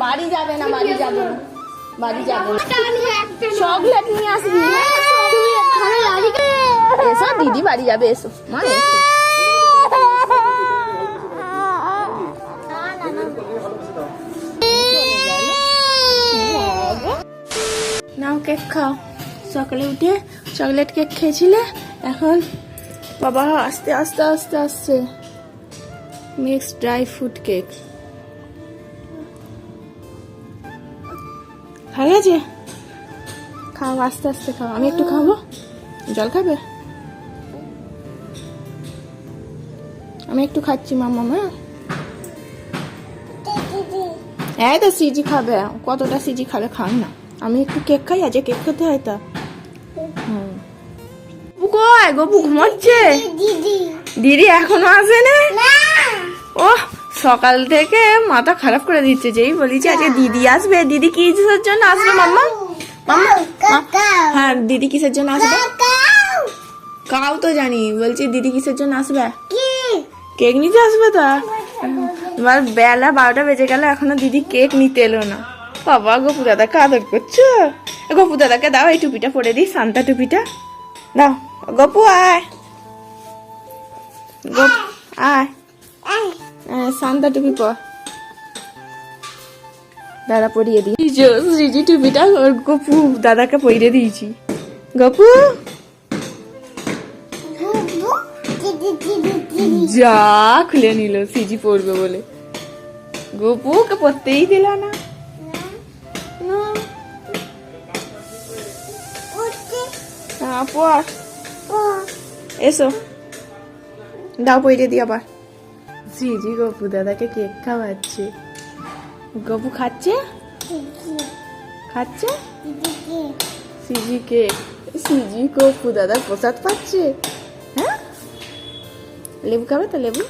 বাড়ি যাবে না, বাড়ি যাবে না, বাড়ি যাবে না। চকলেট নিয়ে আসবি। এসো দিদি বাড়ি যাবে, এসো মা এসো। নাও কেক খাও। সকালে উঠে চকলেট কেক খেয়েছিলে, এখন বাবা আস্তে আস্তে আস্তে আসছে মিক্স ড্রাই ফ্রুট কেক। খাই গেছে, খাও আস্তে আস্তে খাও। আমি একটু খাবো, জল খাবে? আমি একটু খাচ্ছি মামা। এই তো সিজি খাবে, কতটা সিজি খাবে খান না। আমি একটু কেক খাই, আজ কেক খেতে হয় তা। গপু ঘুমাচ্ছে, দিদি এখনো আসে না। ও সকাল থেকে মাথা খারাপ করে দিচ্ছে, যেই বলিছে আজকে দিদি আসবে। দিদি কিসের জন্য আসবে মাম্মা? হ্যাঁ দিদি কিসের জন্য আসবে? কাউ তো জানি, বলছি দিদি কিসের জন্য আসবে? কেক নিতে আসবে। তা এবার বেলা 12টা বেজে গেল, এখনো দিদি কেক নিতে এলো না। বাবা গপু দাদাকে আদর করছো? গপু দাদাকে দাও এই টুপিটা পরে দিই, সান্তা টুপিটা দাও। গপু আয়, আয় সান্তা টুপি পর, দাদা পরিয়ে দিই। সৃজি টুপিটা ওর গপু দাদাকে পরিয়ে দিয়েছি। গপু যা খুলে নিল সিজি পরবে বলে, গপুকে পরতেই দিল না। পর এসো, দাও পইরে দি আবার। সিজি গপু দাদাকে কেক খাওয়াচ্ছে। গপু খাচ্ছে, খাচ্ছে সিজি কেক। সিজি গপু দাদার প্রসাদ পাচ্ছে। হ্যাঁ লেবু খাবে তো, লেবু।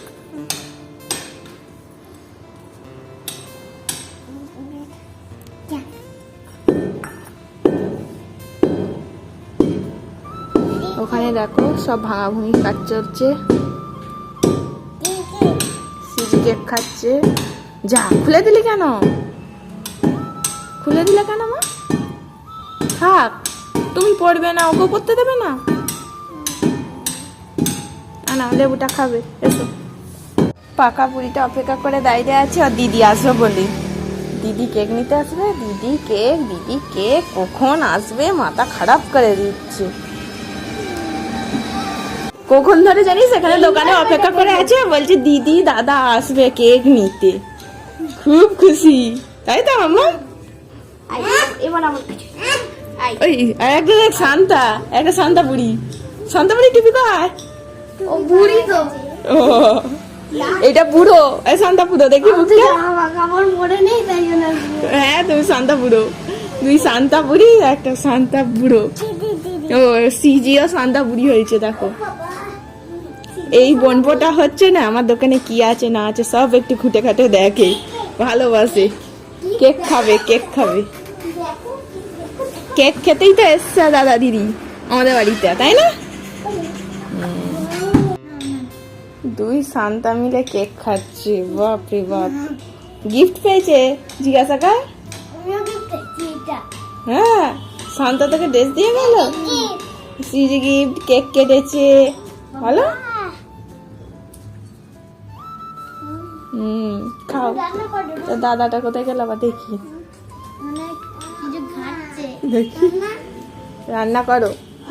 ওখানে দেখো সব ভাঙাভুঙি কাজ চলছে। সিজি কেক খাচ্ছে। যা খুলে দিলি কেন? খুলে দিলে কেন মা? থাক, তুমি পড়বে না, ওকে পড়তে দেবে না। না লেবুটা খাবে, এসো। পাকা পুরিটা অপেক্ষা করে দাঁড়িয়ে আছে আর দিদি আসবে বলি। দিদি কেক নিতে আসবে, দিদি কেক কখন আসবে মাথা খারাপ করে দিচ্ছে। কখন ধরে জানিস এখানে দোকানে অপেক্ষা করে আছে, বলছে দিদি দাদা আসবে কেক নিতে। খুব খুশি, তাই তো মাম্মা? এবার আমার ওই একটা দেখ শান্তা, একটা শান্তা বুড়ি টিপি কয়। ও বুড়ি তো, ও এটা বুড়ো, এই শান্তা বুড়ো দেখি মুখটা। আমার মনে নেই তাই জন্য। হ্যাঁ তুমি শান্তা বুড়ো, তুই শান্তা বুড়ি, একটা শান্তা বুড়ো। ও সিজিও শান্তা বুড়ি হয়েছে দেখো। এই বোনপোটা হচ্ছে না, আমার দোকানে কি আছে না আছে সব একটু খুঁটে খাটে দেখে, ভালোবাসে। কেক খাবে, কেক খাবে। কেক খেতেই তো এসছে দাদা দিদি আমাদের বাড়িতে, তাই না? দুই শান্তা মিলে কেক খাচ্ছে, বাপ রে বাপ। গিফট পেয়েছে জিজ্ঞাসা কর। হ্যাঁ শান্তা তোকে ড্রেস দিয়ে গেল, সিজি গিফট, কেক কেটেছে, ভালো। খাও। তো দাদাটা কোথায় গেল আবার দেখি, দেখি। রান্না করো,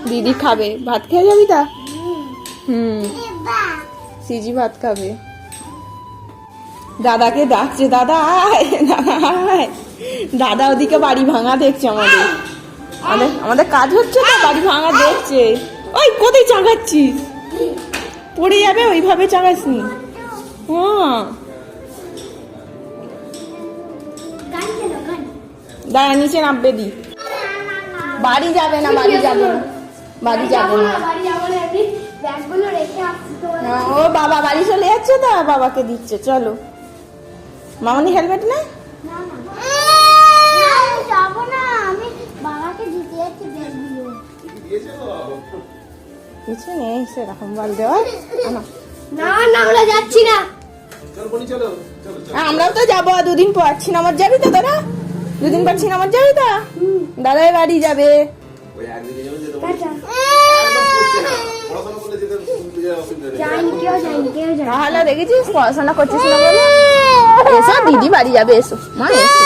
দিদি খাবে। ভাত খেয়ে যাবি তা? সিজি ভাত খাবে। দাদাকে ডাকছে, দাদা আয়, দাদা আয়। দাদা ওদিকে বাড়ি ভাঙা দেখছে, আমাদের কাজ হচ্ছে তো, বাড়ি ভাঙা দেখছে। ওই কোথায় চাগাচ্ছিস? পড়ে যাবে, ওইভাবে চাগাসনি। দাঁড়া নিচে নামবে দি। বাড়ি যাবে না, বাড়ি যাবে না, বাড়ি যাবে না। ও বাবা বাড়ি চলে যাচ্ছে, তা বাবাকে দিচ্ছে। চলো মামনি হেলমেট না, কিছু নেই সেরকম বল দেওয়া। না না আমরা যাচ্ছি না। আমরাও তো যাবো দুদিন পর। সিনেমার যাবি তো তোরা? দুদিন পর সিনেমার যাবি তো? দাদাই বাড়ি যাবে। তাহলে দেখেছিস পড়াশোনা করছিস না বলে? এসো দিদি বাড়ি যাবে, এসো মা এসো।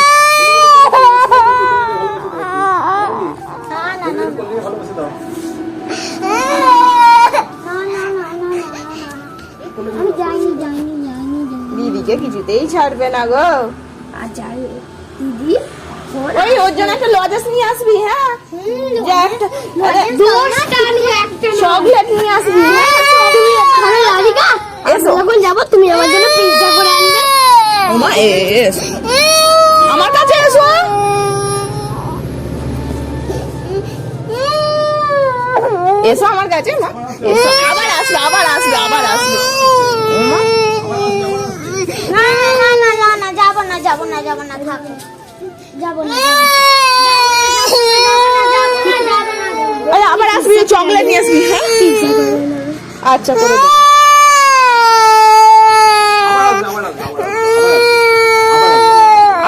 দিদিকে কিছুতেই ছাড়বে না গো। দিদি ওই ওর জন্য একটা লজেস নিয়ে আসবি, হ্যাঁ? যে একটা চকলেট নিয়ে আসবি, হ্যাঁ? এসো যখন যাবো তুমি আমার জন্য পিৎজা করে আনবে। ওমা এসো আমার কাছে, এসো। এসো আমার কাছে মা, এসো। আবার আসবে, আবার আসবে, আবার আসবে। ওমা না যাবো না, যাবো না, যাবো না, থাকো, যাবো না, আরে আবার আসবি, চকলেট নিয়ে আসবি, হ্যাঁ? আচ্ছা করে দেবো।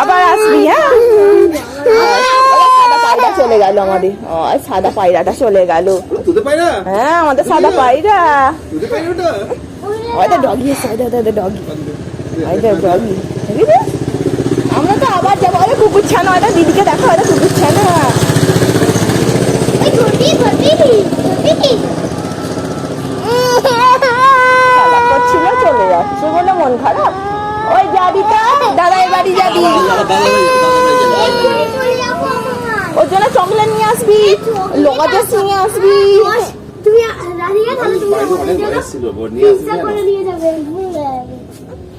আবার আসবি, হ্যাঁ? সাদা পায়রা চলে গেল আমাদের। সাদা পায়রাটা চলে গেল। হ্যাঁ আমাদের সাদা পায়রা। ওই তো ডগি এসে, ডগি, ডগি। আমরা তো আবার যাবো। আরে কুকুর ছানা, ওটা দিদিকে দেখো, ওটা কুকুর ছানা। খেলা করছিল, চলে যাচ্ছে বলে মন খারাপ। ওই যাবি তো দাদাই বাড়ি যাবি, ওর জন্য চকলেট নিয়ে আসবি, লজেস নিয়ে আসবি। তুমি রাধিকা, তাহলে তুমি পিৎজা করে নিয়ে যাবে,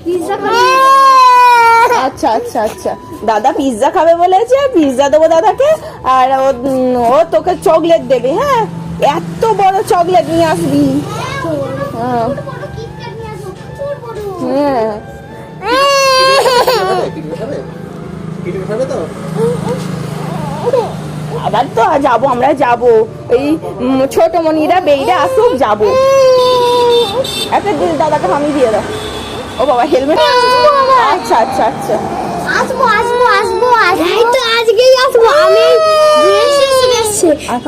পিৎজা করে। আচ্ছা আচ্ছা আচ্ছা, দাদা পিৎজা খাবে বলেছে, পিৎজা দেবো দাদাকে। আর ও তোকে চকলেট দেবে, হ্যাঁ? এত বড় চকলেট নিয়ে আসবি। হ্যাঁ আবার তো যাবো, আমরা যাবো। এই ছোট মনিরা বেইরা আসুক, যাবো। একটা দাদাকে আমি দিয়ে দাও। ও বাবা হেলমেট। আচ্ছা আচ্ছা আচ্ছা, আসবো আসবো আসবো, এই তো আজকেই আসবো। আমি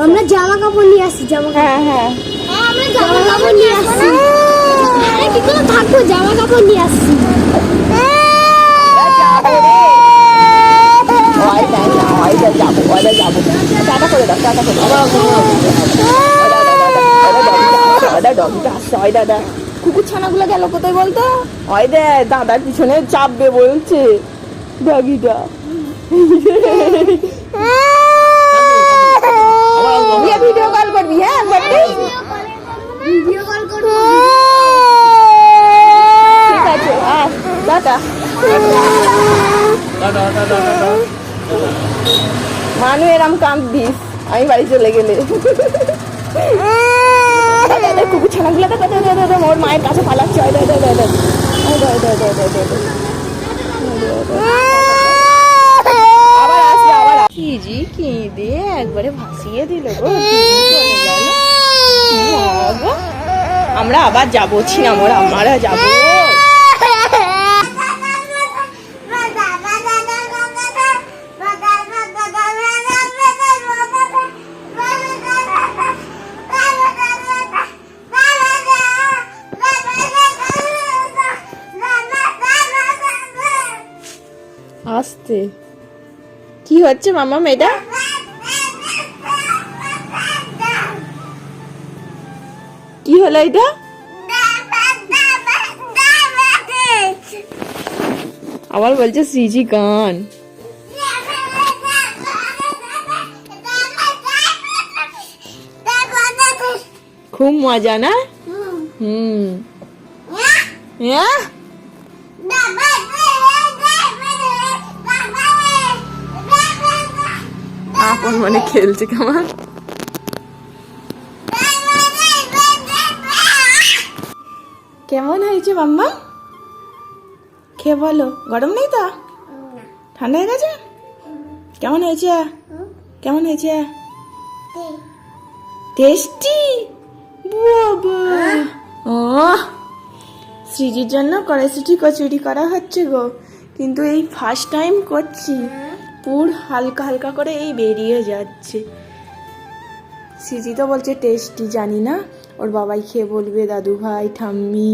আমরা জামা কাপড় নিয়ে আসছি, জামা কাপড়। হ্যাঁ হ্যাঁ, আমরা জামা কাপড় নিয়ে আসছি। আরে কি করে থাকবো, জামা কাপড় নিয়ে আসছি। টাটা করে দাও, টাটা করে দাদা। কুকুর ছানাগুলো গেল কোথায় বলতো? ওই দে দাদার পিছনে চাপবে বলছে ডগিটা। ভিডিও কল করবি, হ্যাঁ? ভিডিও কল করবো। ঠিক আছে, টাটা। মানু এরম কাঁদবিস, আমি বাড়ি চলে গেলে। কুকুর ছানাগুলো ওর মায়ের কাছে পালাচ্ছে। আবার আসবে, আবার কিজি কেঁদে একবারে ভাসিয়ে দিল গো। আমরা আবার যাবো, ছিনামোরা আমরা যাবো। আসতে কি হচ্ছে মামা? মেয়েটা কি হলো? এটা আবার বলছে সিজি গান। খুব মজা না? আপন মনে খেলছে কেমন। কেমন হয়েছে মাম্মা? খেয়ে বলো। গরম নেই তো? ঠান্ডা হয়ে গেছে? কেমন হয়েছে? কেমন হয়েছে? টেস্টি। বাবা, সৃজির জন্য কড়াইশুঁটি কচুরি করা হচ্ছে গো, কিন্তু এই ফার্স্ট টাইম করছি, পুর হালকা হালকা করে এই বেরিয়ে যাচ্ছে। সৃজি তো বলছে টেস্টি, জানি না ওর বাবাই খেয়ে বলবে, দাদু ভাই ঠাম্মি।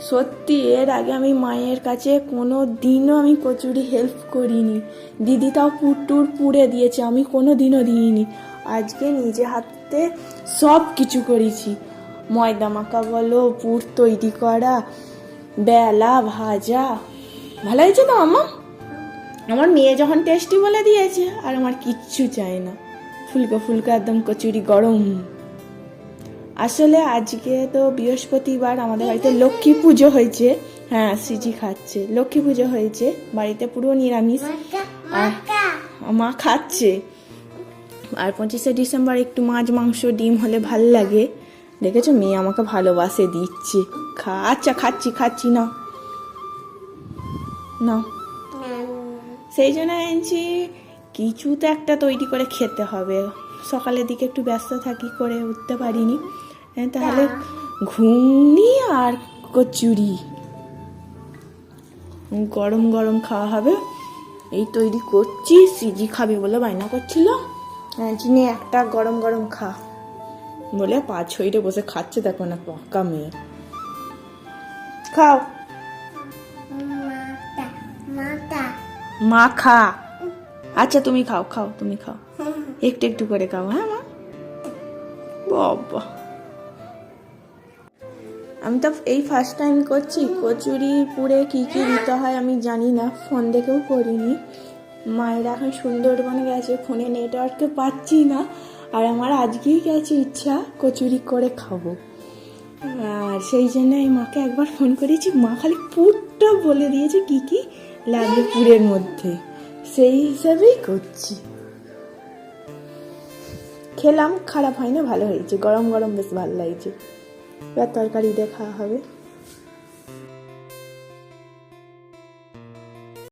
সত্যি এর আগে আমি মায়ের কাছে কোনো দিনও আমি কচুরি হেল্প করিনি, দিদি তাও পুর পুড়ে দিয়েছে, আমি কোনো দিনও দিইনি। আজকে নিজে হাতে সব কিছু করেছি, ময়দা মাখা বলো, পুর তৈরি করা, বেলা ভাজা। ভালো হয়েছে তো মামা? আমার মেয়ে যখন টেস্টি বলে দিয়েছে আর আমার কিচ্ছু চাই না, ফুলকো ফুলকো একদম কচুরি গরম। আসলে আজকে তো বৃহস্পতিবার, আমাদের বাড়িতে লক্ষ্মী পুজো হয়েছে। হ্যাঁ, সিজি খাচ্ছে, লক্ষ্মী পুজো হয়েছে বাড়িতে, পুরো নিরামিষ। আর মা খাচ্ছে। আর 25শে ডিসেম্বর একটু মাছ মাংস ডিম হলে ভাল লাগে। দেখেছো মেয়ে আমাকে ভালোবাসে দিচ্ছে। আচ্ছা খাচ্ছি না না, সেই জন্য এনেছি। কিছু তো একটা তৈরি করে খেতে হবে, সকালের দিকে একটু ব্যস্ত থাকি, করে উঠতে পারিনি। তাহলে ঘুগনি আর কচুরি গরম গরম খাওয়া হবে। এই তৈরি করছি, সিজি খাবে বলে বায়না করছিল, চিনি একটা গরম গরম খা বলে 5-6 বসে খাচ্ছে। দেখো না পাকা মেয়ে। খাও মা, খা। আচ্ছা তুমি খাও, তুমি খাও, একটু একটু করে খাও। হ্যাঁ মা, বাবা আমি তো এই ফার্স্ট টাইম করছি। কচুরি পুরে কি কি দিতে হয় আমি জানি না, ফোন দেখেও করিনি। মায়ের এখন সুন্দরবনে গেছে, ফোনে নেটওয়ার্কে পাচ্ছি না, আর আমার আজকেই গেছে ইচ্ছা কচুরি করে খাবো। আর সেই জন্য এই মাকে একবার ফোন করেছি, মা খালি পুরটা বলে দিয়েছে কি কি লাগবে পুরের মধ্যে, সেই হিসাবেই করছি। খেলাম, খারাপ হয় না, ভালো হয়েছে, গরম গরম বেশ ভালো লাগছে। এবার তরকারি দিয়ে খাওয়া হবে।